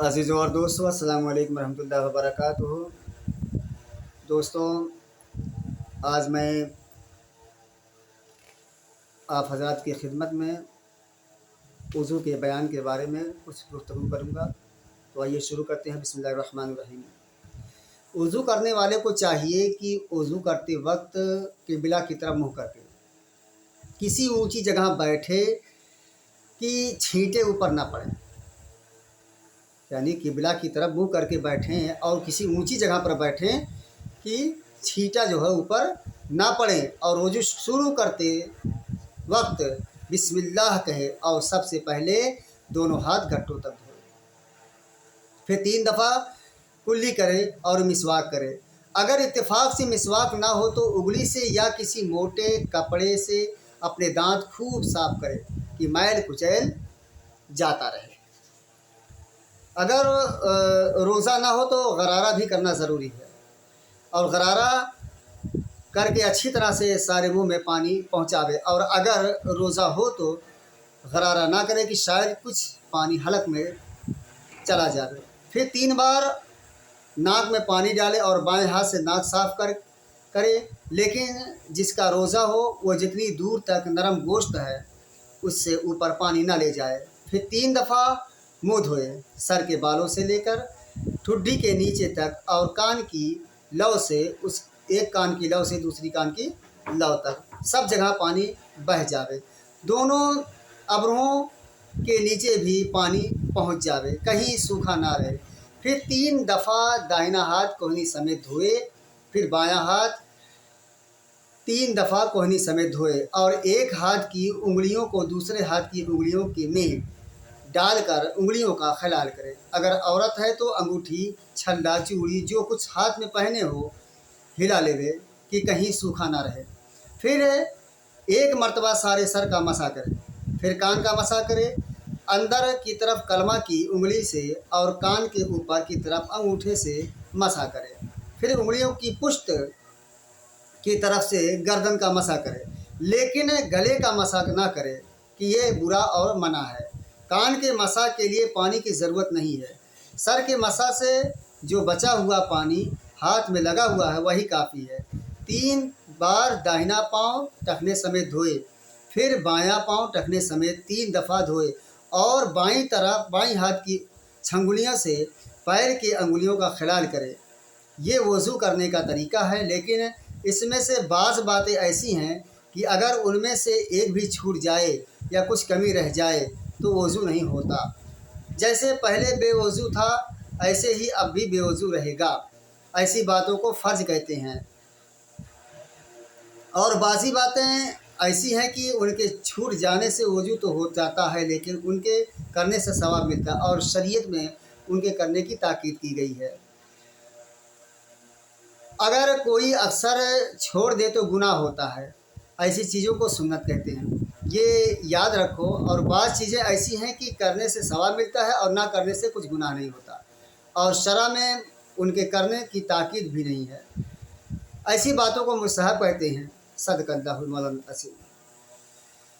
अज़ीज़ों और दोस्तों, अस्सलाम वालेकुम रहमतुल्लाहि व बरकातुहू। दोस्तों, आज मैं आप हज़रात की खिदमत में वज़ू के बयान के बारे में कुछ गुफ्तगू करूँगा। तो आइए शुरू करते हैं। बिस्मिल्लाहिर्रहमानिर्रहीम। वज़ू करने वाले को चाहिए कि वज़ू करते वक्त क़िबला की तरफ मुँह करके किसी ऊँची जगह बैठे कि छींटे ऊपर ना पड़े, यानी क़िबला की तरफ मुँह करके बैठें और किसी ऊंची जगह पर बैठें कि छींटा जो है ऊपर ना पड़े, और वज़ू शुरू करते वक्त बिस्मिल्लाह कहे और सबसे पहले दोनों हाथ घुटनों तक धोए, फिर 3 दफ़ा कुल्ली करे और मिसवाक करे। अगर इत्तेफाक से मिसवाक ना हो तो उंगली से या किसी मोटे कपड़े से अपने दांत खूब साफ करे कि मैल कुचैल जाता रहे। अगर रोज़ा ना हो तो गरारा भी करना ज़रूरी है, और गरारा करके अच्छी तरह से सारे मुंह में पानी पहुंचावे। और अगर रोज़ा हो तो गरारा ना करे कि शायद कुछ पानी हलक में चला जाए। फिर 3 बार नाक में पानी डाले और बाएं हाथ से नाक साफ करे, लेकिन जिसका रोज़ा हो वो जितनी दूर तक नरम गोश्त है उससे ऊपर पानी ना ले जाए। फिर 3 दफ़ा मुँह धोए, सर के बालों से लेकर ठुड्डी के नीचे तक, और कान की लौ से उस एक कान की लौ से दूसरी कान की लौ तक सब जगह पानी बह जावे। दोनों अबरों के नीचे भी पानी पहुंच जावे, कहीं सूखा ना रहे। फिर 3 दफ़ा दाहिना हाथ कोहनी समेत धोए, फिर बायां हाथ 3 दफ़ा कोहनी समेत धोए, और एक हाथ की उंगलियों को दूसरे हाथ की उंगलियों के में डालकर उंगलियों का खलाल करे। अगर औरत है तो अंगूठी, छल्ला, चूड़ी जो कुछ हाथ में पहने हो हिला लेवे कि कहीं सूखा ना रहे। फिर 1 मरतबा सारे सर का मसा करे, फिर कान का मसा करे, अंदर की तरफ कलमा की उंगली से और कान के ऊपर की तरफ अंगूठे से मसा करे। फिर उंगलियों की पुष्ट की तरफ से गर्दन का मसा करे, लेकिन गले का मसा ना करे कि ये बुरा और मना है। कान के मसा के लिए पानी की ज़रूरत नहीं है। सर के मसा से जो बचा हुआ पानी हाथ में लगा हुआ है वही काफ़ी है। 3 बार दाहिना पाँव टखने समेत धोए, फिर बायां पाँव टखने समेत 3 दफ़ा धोए, और बाईं तरफ बाईं हाथ की छंगुलियों से पैर की अंगुलियों का खिलाल करे। ये वज़ू करने का तरीका है, लेकिन इसमें से बाज़ बातें ऐसी हैं कि अगर उनमें से एक भी छूट जाए या कुछ कमी रह जाए तो वज़ू नहीं होता। जैसे पहले बेवज़ू था ऐसे ही अब भी बेवज़ू रहेगा। ऐसी बातों को फ़र्ज कहते हैं, और बाज़ी बातें ऐसी हैं कि उनके छूट जाने से वज़ू तो हो जाता है, लेकिन उनके करने से सवाब मिलता है, और शरीयत में उनके करने की ताकीद की गई है। अगर कोई अक्सर छोड़ दे तो गुनाह होता है, ऐसी चीज़ों को सुन्नत कहते हैं, ये याद रखो। और बाज़ चीज़ें ऐसी हैं कि करने से सवाब मिलता है और ना करने से कुछ गुनाह नहीं होता, और शरअ में उनके करने की ताकीद भी नहीं है। ऐसी बातों को मुस्तहब कहते हैं। सदक़ल्लाहुल मौलाना अज़ीम।